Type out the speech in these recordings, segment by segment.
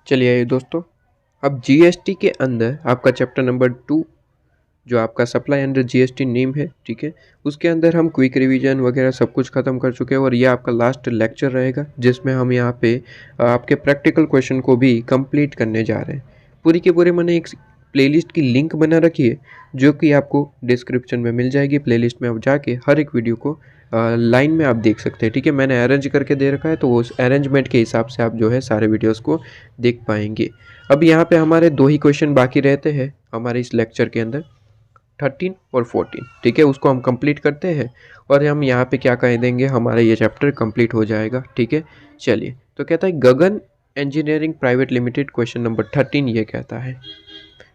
चलिए आइए दोस्तों, अब जीएसटी के अंदर आपका चैप्टर नंबर 2 जो आपका सप्लाई अंडर जीएसटी नेम है, ठीक है, उसके अंदर हम क्विक रिवीजन वगैरह सब कुछ ख़त्म कर चुके हैं और ये आपका लास्ट लेक्चर रहेगा जिसमें हम यहाँ पे आपके प्रैक्टिकल क्वेश्चन को भी कंप्लीट करने जा रहे हैं। पूरी के पूरे मैंने एक प्लेलिस्ट की लिंक बना रखी है जो कि आपको डिस्क्रिप्शन में मिल जाएगी। प्लेलिस्ट में आप जाके हर एक वीडियो को लाइन में आप देख सकते हैं, ठीक है। मैंने अरेंज करके दे रखा है तो उस अरेंजमेंट के हिसाब से आप जो है सारे वीडियोस को देख पाएंगे। अब यहाँ पे हमारे 2 ही क्वेश्चन बाकी रहते हैं हमारे इस लेक्चर के अंदर, 13 और 14, ठीक है। उसको हम कंप्लीट करते हैं और हम यहाँ पे क्या कह देंगे, हमारा ये चैप्टर कंप्लीट हो जाएगा, ठीक है। चलिए, तो कहता है Gagan engineering private limited, question number 13 ये कहता है,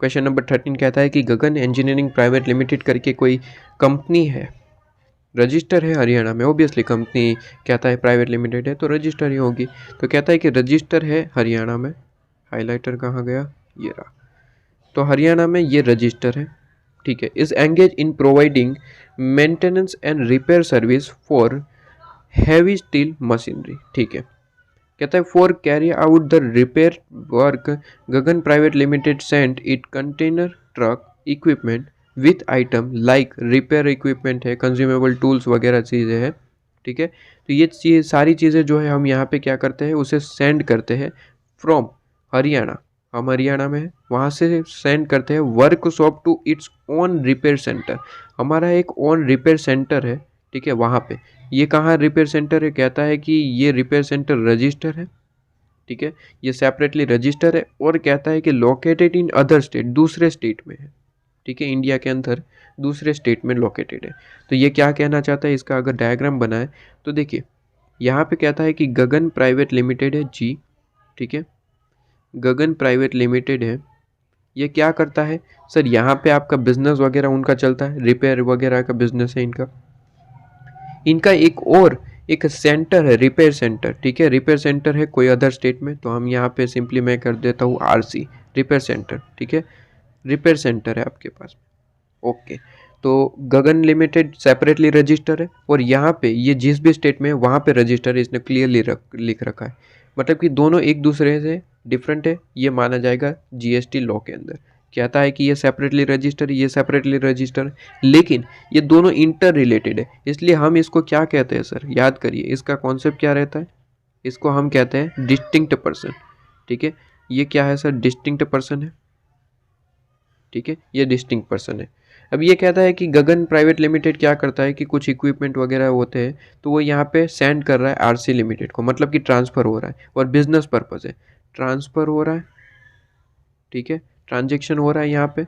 क्वेश्चन नंबर 13 कहता है कि गगन इंजीनियरिंग प्राइवेट लिमिटेड करके कोई कंपनी है, रजिस्टर है हरियाणा में। ओबियसली कंपनी कहता है प्राइवेट लिमिटेड है तो रजिस्टर ही होगी। तो कहता है कि रजिस्टर है हरियाणा में, हाइलाइटर कहाँ गया, ये रहा। तो हरियाणा में ये रजिस्टर है, ठीक है। Is engage in providing maintenance and repair service for heavy steel machinery, ठीक है। कहता है for carry out the repair work Gagan private limited sent it container truck equipment with item like repair equipment है, consumable tools वगैरह चीज़ें हैं, ठीक है। तो ये सारी चीज़ें जो है हम यहाँ पे क्या करते हैं, उसे सेंड करते हैं फ्रॉम हरियाणा, हम हरियाणा में है, वहाँ से सेंड करते हैं workshop to its own repair centre. हमारा एक ओन रिपेयर सेंटर है, ठीक है। वहाँ पे ये कहाँ रिपेयर सेंटर है, कहता है कि ये रिपेयर सेंटर रजिस्टर है, ठीक है। ये सेपरेटली रजिस्टर है और कहता है कि लोकेटेड इन अदर स्टेट, दूसरे स्टेट में है, ठीक है। इंडिया के अंदर दूसरे स्टेट में लोकेटेड है। तो ये क्या कहना चाहता है, इसका अगर डायग्राम बनाए तो देखिए, यहाँ पे कहता है कि गगन प्राइवेट लिमिटेड है जी, ठीक है। गगन प्राइवेट लिमिटेड है, ये क्या करता है सर, यहाँ पे आपका बिजनेस वगैरह उनका चलता है, रिपेयर वगैरह का बिजनेस है इनका एक सेंटर है, रिपेयर सेंटर, ठीक है। रिपेयर सेंटर है कोई अदर स्टेट में, तो हम यहाँ पे सिंपली मैं कर देता हूँ आरसी, रिपेयर सेंटर, ठीक है। रिपेयर सेंटर है आपके पास, ओके। तो गगन लिमिटेड सेपरेटली रजिस्टर है और यहाँ पे ये जिस भी स्टेट में है वहाँ पे रजिस्टर है, इसने क्लियरली लिख रखा है। मतलब कि दोनों एक दूसरे से डिफरेंट है, ये माना जाएगा जीएसटी लॉ के अंदर। कहता है कि ये सेपरेटली रजिस्टर, ये सेपरेटली रजिस्टर, लेकिन ये दोनों इंटर रिलेटेड है, इसलिए हम इसको क्या कहते हैं सर, याद करिए इसका कॉन्सेप्ट क्या रहता है, इसको हम कहते हैं डिस्टिंक्ट पर्सन, ठीक है। ये क्या है सर, डिस्टिंक्ट पर्सन है, ठीक है, ये डिस्टिंक्ट पर्सन है। अब ये कहता है कि गगन प्राइवेट लिमिटेड क्या करता है कि कुछ इक्विपमेंट वगैरह होते हैं तो वो यहाँ पे सेंड कर रहा है आरसी लिमिटेड को, मतलब कि ट्रांसफ़र हो रहा है और बिजनेस पर्पज़ है, ट्रांसफ़र हो रहा है, ठीक है। ट्रांजेक्शन हो रहा है यहाँ पे,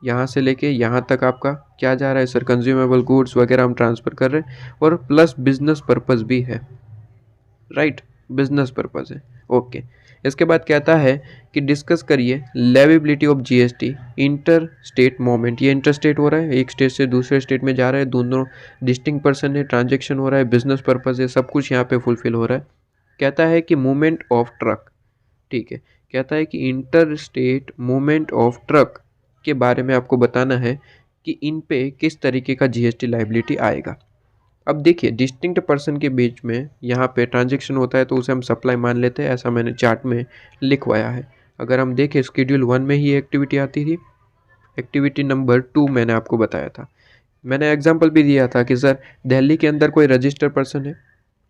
यहाँ से लेके यहाँ तक आपका क्या जा रहा है सर, कंज्यूमेबल गुड्स वगैरह हम ट्रांसफ़र कर रहे हैं और प्लस बिजनेस पर्पज़ भी है, राइट, बिजनेस पर्पज़ है, ओके। इसके बाद कहता है कि डिस्कस करिए leviability of GST inter state movement. ये इंटर स्टेट हो रहा है, एक स्टेट से दूसरे स्टेट में जा रहा है, दोनों डिस्टिंक्ट पर्सन है, ट्रांजेक्शन हो रहा है, बिजनेस पर्पज़ है, सब कुछ यहाँ पे फुलफिल हो रहा है। कहता है कि मूवमेंट ऑफ ट्रक, ठीक है। कहता है कि inter state movement of truck के बारे में आपको बताना है कि इन पे किस तरीके का जीएसटी लाइबिलिटी आएगा। अब देखिए, डिस्टिंक्ट पर्सन के बीच में यहाँ पे ट्रांजैक्शन होता है तो उसे हम सप्लाई मान लेते हैं, ऐसा मैंने चार्ट में लिखवाया है। अगर हम देखें शेड्यूल 1 में ही एक्टिविटी आती थी, एक्टिविटी नंबर 2 मैंने आपको बताया था, मैंने एग्जांपल भी दिया था कि सर दिल्ली के अंदर कोई रजिस्टर पर्सन है,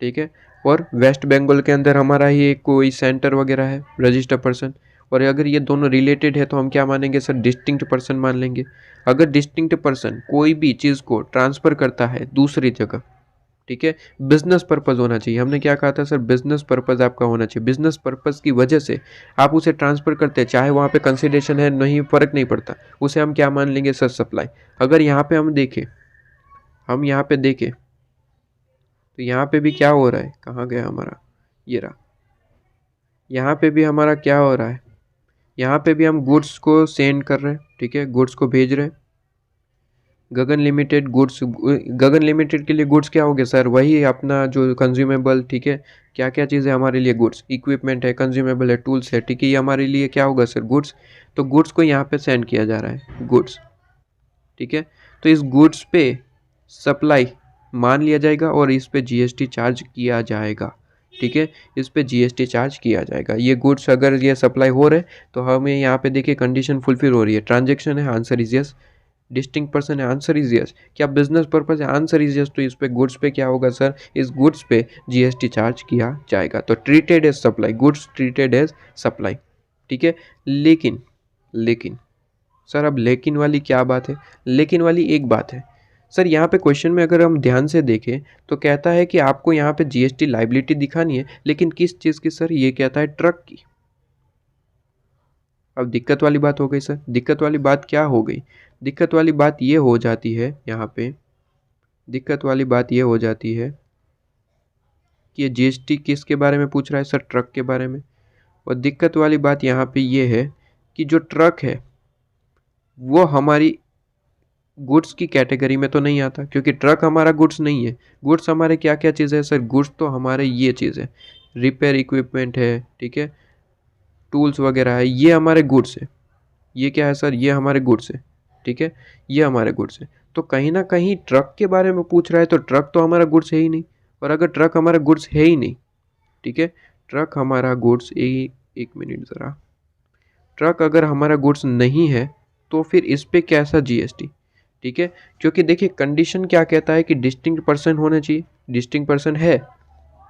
ठीक है, और वेस्ट बंगाल के अंदर हमारा ही कोई सेंटर वगैरह है रजिस्टर पर्सन, और अगर ये दोनों रिलेटेड है तो हम क्या मानेंगे सर, डिस्टिंक्ट पर्सन मान लेंगे। अगर डिस्टिंक्ट पर्सन कोई भी चीज़ को ट्रांसफ़र करता है दूसरी जगह, ठीक है, बिजनेस पर्पज़ होना चाहिए। हमने क्या कहा था सर, बिजनेस पर्पज़ आपका होना चाहिए, बिजनेस पर्पज़ की वजह से आप उसे ट्रांसफ़र करते हैं, चाहे वहाँ पे कंसिडरेशन है नहीं, फ़र्क नहीं पड़ता, उसे हम क्या मान लेंगे सर, सप्लाई। अगर यहाँ पे हम देखें, हम यहाँ पे देखें तो यहाँ पे भी क्या हो रहा है, कहाँ गया हमारा, ये रहा, यहाँ पे भी हमारा क्या हो रहा है, यहाँ पे भी हम गुड्स को सेंड कर रहे हैं, ठीक है, गुड्स को भेज रहे हैं। गगन लिमिटेड गुड्स, गगन लिमिटेड के लिए गुड्स क्या हो गया सर, वही अपना जो कंज्यूमेबल, ठीक है, क्या क्या चीज़ें हमारे लिए गुड्स, इक्विपमेंट है, कंज्यूमेबल है, टूल्स है, ठीक है, ये हमारे लिए क्या होगा सर, गुड्स। तो गुड्स को यहाँ पे सेंड किया जा रहा है, गुड्स, ठीक है। तो इस गुड्स पे सप्लाई मान लिया जाएगा और इस पे जीएसटी चार्ज किया जाएगा। ठीक है, इस पे जीएसटी चार्ज किया जाएगा। ये गुड्स अगर ये सप्लाई हो रहे तो हमें यहाँ पे देखिए कंडीशन फुलफिल हो रही है। ट्रांजेक्शन है, answer is yes. Distinct person है, आंसर इज यस। क्या बिजनेस पर्पज है, आंसर इज यस। तो इस पे गुड्स पे क्या होगा सर, इस गुड्स पे जीएसटी चार्ज किया जाएगा। तो treated as supply, goods treated as supply, ठीक है। लेकिन सर अब लेकिन वाली क्या बात है, लेकिन वाली एक बात है सर, यहाँ पे क्वेश्चन में अगर हम ध्यान से देखें तो कहता है कि आपको यहाँ पे जीएसटी लाइबिलिटी दिखानी है, लेकिन किस चीज़ की सर, ये कहता है ट्रक की। अब दिक्कत वाली बात हो गई सर, दिक्कत वाली बात क्या हो गई, दिक्कत वाली बात ये हो जाती है यहाँ पे, दिक्कत वाली बात ये हो जाती है कि ये जीएसटी किसके बारे में पूछ रहा है सर, ट्रक के बारे में। और दिक्कत वाली बात यहाँ पे ये है कि जो ट्रक है वो हमारी गुड्स की कैटेगरी में तो नहीं आता, क्योंकि ट्रक हमारा गुड्स नहीं है। गुड्स हमारे क्या क्या चीज़ है सर, गुड्स तो हमारे ये चीज़ है, रिपेयर इक्विपमेंट है, ठीक है, टूल्स वगैरह है, ये हमारे गुड्स है। ये क्या है सर, ये हमारे गुड्स है, ठीक है, ये हमारे गुड्स है। तो कहीं ना कहीं ट्रक के बारे में पूछ रहा है, तो ट्रक तो हमारा गुड्स है ही नहीं। और अगर ट्रक हमारा गुड्स है ही नहीं, ठीक है, ट्रक हमारा गुड्स, एक मिनट ज़रा, ट्रक अगर हमारा गुड्स नहीं है तो फिर इस पे कैसा जीएसटी, ठीक है। क्योंकि देखिए कंडीशन क्या कहता है कि डिस्टिंक्ट पर्सन होना चाहिए, डिस्टिंक्ट पर्सन है,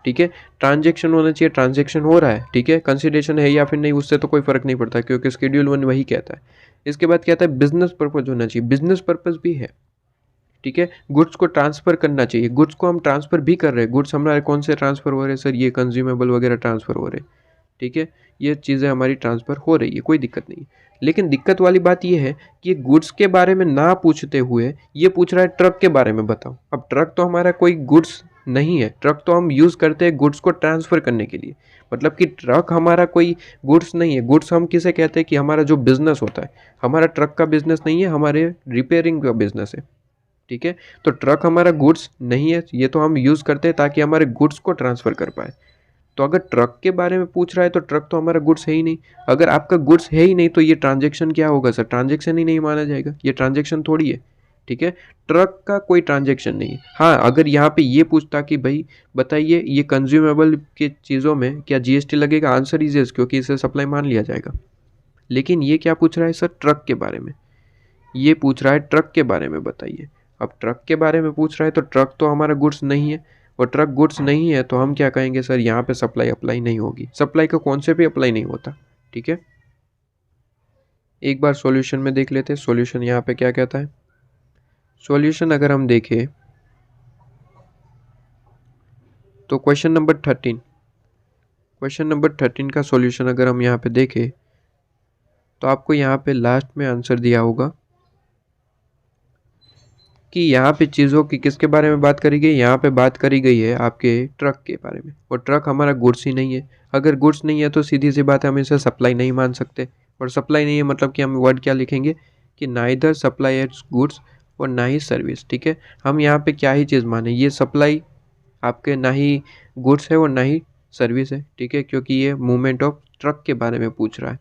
ठीक है, ट्रांजैक्शन होना चाहिए, ट्रांजैक्शन हो रहा है, ठीक है, कंसिडरेशन है या फिर नहीं उससे तो कोई फर्क नहीं पड़ता, क्योंकि शेड्यूल 1 वही कहता है। इसके बाद कहता है बिजनेस पर्पज होना चाहिए, बिजनेस पर्पज भी है, ठीक है। गुड्स को ट्रांसफर करना चाहिए, गुड्स को हम ट्रांसफर भी कर रहे हैं। गुड्स हमारे कौन से ट्रांसफर हो रहे हैं सर, ये कंज्यूमेबल वगैरह ट्रांसफर हो रहे हैं, ठीक है, ये चीज़ें हमारी ट्रांसफ़र हो रही है, कोई दिक्कत नहीं। लेकिन दिक्कत वाली बात ये है कि ये गुड्स के बारे में ना पूछते हुए ये पूछ रहा है ट्रक के बारे में बताओ। अब ट्रक तो हमारा कोई गुड्स नहीं है, ट्रक तो हम यूज़ करते हैं गुड्स को ट्रांसफ़र करने के लिए। मतलब कि ट्रक हमारा कोई गुड्स नहीं है। गुड्स हम किसे कहते हैं कि हमारा जो बिज़नेस होता है, हमारा ट्रक का बिज़नेस नहीं है, हमारे रिपेयरिंग का बिज़नेस है, ठीक है। तो ट्रक हमारा गुड्स नहीं है, ये तो हम यूज़ करते हैं ताकि हमारे गुड्स को ट्रांसफ़र कर पाए। तो अगर ट्रक के बारे में पूछ रहा है तो ट्रक तो हमारा गुड्स है ही नहीं। अगर आपका गुड्स है ही नहीं तो ये ट्रांजैक्शन क्या होगा सर, ट्रांजैक्शन ही नहीं माना जाएगा, ये ट्रांजैक्शन थोड़ी है, ठीक है। ट्रक का कोई ट्रांजैक्शन नहीं है। हाँ, अगर यहाँ पे ये पूछता कि भाई बताइए ये कंज्यूमेबल के चीज़ों में क्या जीएसटी लगेगा, आंसर इज यस, क्योंकि इसे सप्लाई मान लिया जाएगा। लेकिन ये क्या पूछ रहा है सर, ट्रक के बारे में, ये पूछ रहा है ट्रक के बारे में बताइए। अब ट्रक के बारे में पूछ रहा है तो ट्रक तो हमारा गुड्स नहीं है, और ट्रक गुड्स नहीं है तो हम क्या कहेंगे सर, यहाँ पे सप्लाई अप्लाई नहीं होगी, सप्लाई का कॉन्सेप्ट भी अप्लाई नहीं होता, ठीक है। एक बार सॉल्यूशन में देख लेते हैं, सॉल्यूशन यहाँ पे क्या कहता है। सॉल्यूशन अगर हम देखें तो क्वेश्चन नंबर 13 का सॉल्यूशन अगर हम यहाँ पे देखें तो आपको यहाँ पे लास्ट में आंसर दिया होगा कि यहाँ पे चीज़ों की किसके बारे में बात करी गई, यहाँ पे बात करी गई है आपके ट्रक के बारे में। और ट्रक हमारा गुड्स ही नहीं है। अगर गुड्स नहीं है तो सीधी सी बात है, हम इसे सप्लाई नहीं मान सकते। और सप्लाई नहीं है मतलब कि हम वर्ड क्या लिखेंगे कि नाइदर सप्लाई एज गुड्स और ना ही सर्विस, ठीक है। हम यहाँ पे क्या ही चीज़ माने, ये सप्लाई आपके ना ही गुड्स है और ना ही सर्विस है, ठीक है, क्योंकि ये मूवमेंट ऑफ ट्रक के बारे में पूछ रहा है,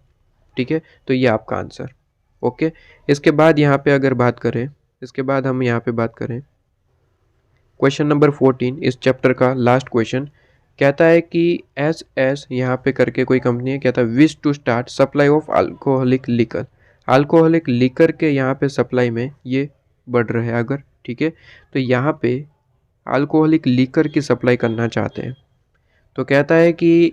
ठीक है। तो ये आपका आंसर, ओके। इसके बाद यहाँ पे अगर बात करें, इसके बाद हम यहाँ पे बात करें क्वेश्चन नंबर 14, इस चैप्टर का लास्ट क्वेश्चन कहता है कि एस यहाँ पे करके कोई कंपनी है, कहता है wish to start supply of alcoholic liquor. Alcoholic liquor के यहाँ पे सप्लाई में ये बढ़ रहा है अगर, ठीक है, तो यहाँ पे अल्कोहलिक लिकर की सप्लाई करना चाहते हैं। तो कहता है कि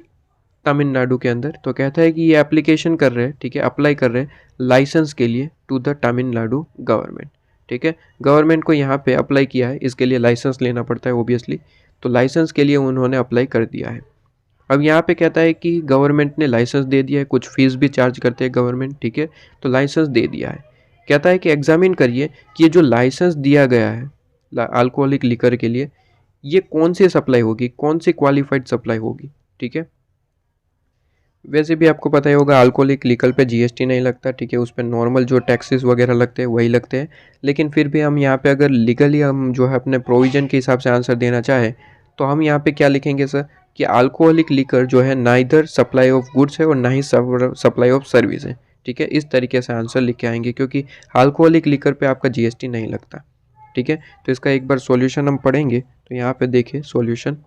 तमिलनाडु के अंदर, तो कहता है कि ये एप्लीकेशन कर रहे हैं, ठीक है, अप्लाई कर रहे हैं लाइसेंस के लिए टू द तमिलनाडु गवर्नमेंट, ठीक है। गवर्नमेंट को यहाँ पे अप्लाई किया है, इसके लिए लाइसेंस लेना पड़ता है ओबियसली, तो लाइसेंस के लिए उन्होंने अप्लाई कर दिया है। अब यहाँ पे कहता है कि गवर्नमेंट ने लाइसेंस दे दिया है, कुछ फीस भी चार्ज करते हैं गवर्नमेंट, ठीक है, तो लाइसेंस दे दिया है। कहता है कि एग्जामिन करिए कि ये जो लाइसेंस दिया गया है अल्कोहलिक लिकर के लिए, ये कौन सी सप्लाई होगी, कौन सी क्वालिफाइड सप्लाई होगी, ठीक है। वैसे भी आपको पता ही होगा अल्कोहलिक लिकर पे जीएसटी नहीं लगता, ठीक है, उस पर नॉर्मल जो टैक्सेस वगैरह लगते हैं वही लगते हैं। लेकिन फिर भी हम यहाँ पे अगर लीगली हम जो है अपने प्रोविज़न के हिसाब से आंसर देना चाहें तो हम यहाँ पे क्या लिखेंगे सर कि अल्कोहलिक लिकर जो है ना इधर सप्लाई ऑफ गुड्स है और ना ही सप्लाई ऑफ सर्विस है, ठीक है। इस तरीके से आंसर लिख के आएंगे क्योंकि अल्कोहलिक लिकर पे आपका जीएसटी नहीं लगता, ठीक है। तो इसका एक बार सॉल्यूशन हम पढ़ेंगे, तो यहाँ पे देखिए सॉल्यूशन,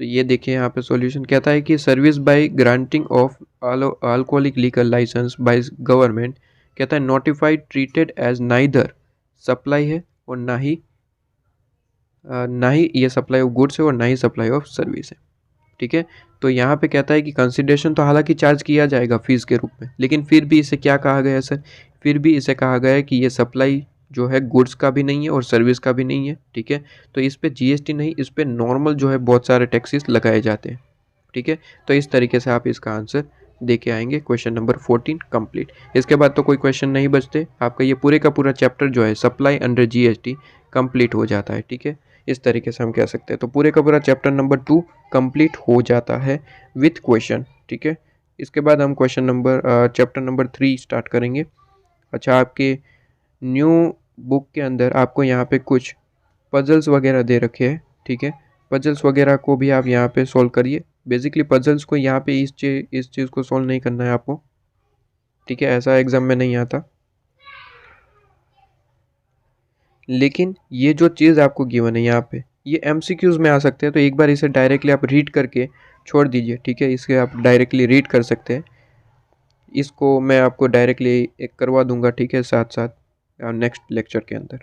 तो ये देखिए यहाँ पे सॉल्यूशन कहता है कि service by granting of alcoholic liquor licence by government, कहता है notified treated as neither supply है और ना ही ये सप्लाई ऑफ गुड्स है और ना ही सप्लाई ऑफ सर्विस है। ठीक है, तो यहाँ पे कहता है कि कंसिडरेशन तो हालांकि चार्ज किया जाएगा फीस के रूप में, लेकिन फिर भी इसे क्या कहा गया है सर, फिर भी इसे कहा गया है कि ये सप्लाई जो है गुड्स का भी नहीं है और सर्विस का भी नहीं है। ठीक है, तो इस पे जीएसटी नहीं, इस पे नॉर्मल जो है बहुत सारे टैक्सेस लगाए जाते हैं। ठीक है, तो इस तरीके से आप इसका आंसर दे के आएंगे। Question number 14 complete. इसके बाद तो कोई क्वेश्चन नहीं बचते, आपका ये पूरे का पूरा चैप्टर जो है सप्लाई अंडर जीएसटी कंप्लीट हो जाता है। ठीक है, इस तरीके से हम कह सकते हैं। तो पूरे का पूरा चैप्टर नंबर 2 कंप्लीट हो जाता है विथ क्वेश्चन। ठीक है, इसके बाद हम question number chapter number 3 start करेंगे। अच्छा, आपके न्यू बुक के अंदर आपको यहाँ पे कुछ पजल्स वगैरह दे रखे हैं। ठीक है, पजल्स वगैरह को भी आप यहाँ पे सॉल्व करिए। बेसिकली पजल्स को यहाँ पे इस चीज़ को सॉल्व नहीं करना है आपको। ठीक है, ऐसा एग्जाम में नहीं आता, लेकिन ये जो चीज़ आपको गिवन है यहाँ पे, ये एमसीक्यूज में आ सकते हैं। तो एक बार इसे डायरेक्टली आप रीड करके छोड़ दीजिए। ठीक है, इसे आप डायरेक्टली रीड कर सकते हैं, इसको मैं आपको डायरेक्टली एक करवा दूंगा। ठीक है, साथ साथ नेक्स्ट लेक्चर के अंदर।